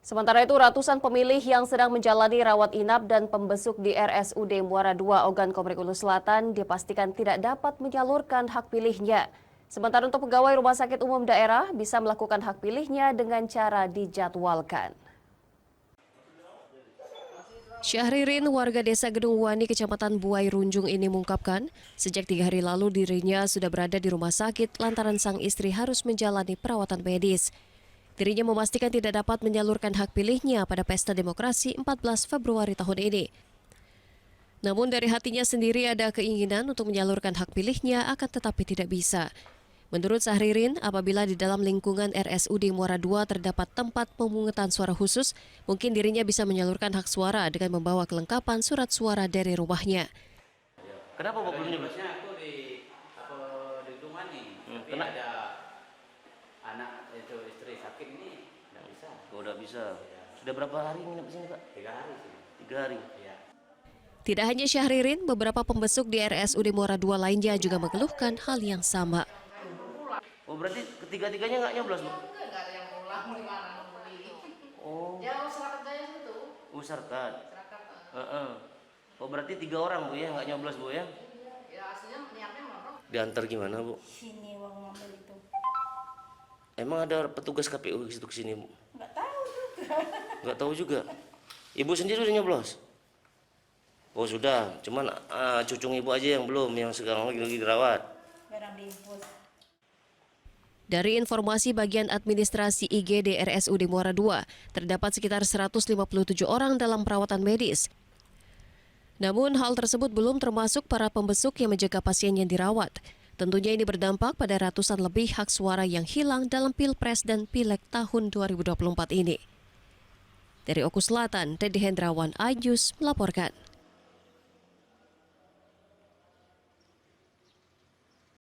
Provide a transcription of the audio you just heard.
Sementara itu, ratusan pemilih yang sedang menjalani rawat inap dan pembesuk di RSUD Muara II Ogan Komering Ulu Selatan dipastikan tidak dapat menyalurkan hak pilihnya. Sementara untuk pegawai Rumah Sakit Umum Daerah bisa melakukan hak pilihnya dengan cara dijadwalkan. Syahririn, warga desa Gedung Wani, Kecamatan Buai Runjung ini mengungkapkan, sejak 3 hari lalu dirinya sudah berada di rumah sakit lantaran sang istri harus menjalani perawatan medis. Dirinya memastikan tidak dapat menyalurkan hak pilihnya pada Pesta Demokrasi 14 Februari tahun ini. Namun dari hatinya sendiri ada keinginan untuk menyalurkan hak pilihnya, akan tetapi tidak bisa. Menurut Syahririn, apabila di dalam lingkungan RSUD Muara II terdapat tempat pemungutan suara khusus, mungkin dirinya bisa menyalurkan hak suara dengan membawa kelengkapan surat suara dari rumahnya. Kenapa Bapak belum nyoblos? Aku di rumah nih, tapi ada anak itu istri sakit ini nggak bisa. Oh, udah bisa. Sudah berapa hari nginep di sini, Pak? 3 hari sih. 3 hari. Ya. Tidak hanya Syahririn, beberapa pembesuk di RSUD Muara II lainnya juga mengeluhkan hal yang sama. Oh, berarti ketiga-tiganya nggak nyoblos, Bu? Nggak ada yang pulang, gimana beli. Oh. Ya masyarakat Jaya itu. Masyarakat. Masyarakat. Oh, berarti 3 orang, Bu, ya, nggak nyoblos, Bu, ya? Ya aslinya niatnya mau. Diantar gimana, Bu? Sini uang ngambil itu. Emang ada petugas KPU ke sini, Bu? Nggak tahu juga. Nggak tahu juga. Ibu sendiri udah nyoblos? Oh, sudah. Cuman cucung Ibu aja yang belum, yang sekarang lagi dirawat. Barang diimpus. Dari informasi bagian administrasi IGD RSUD Muara II, terdapat sekitar 157 orang dalam perawatan medis. Namun hal tersebut belum termasuk para pembesuk yang menjaga pasien yang dirawat. Tentunya ini berdampak pada ratusan lebih hak suara yang hilang dalam Pilpres dan Pileg tahun 2024 ini. Dari Oku Selatan, Teddy Hendrawan, iNews melaporkan.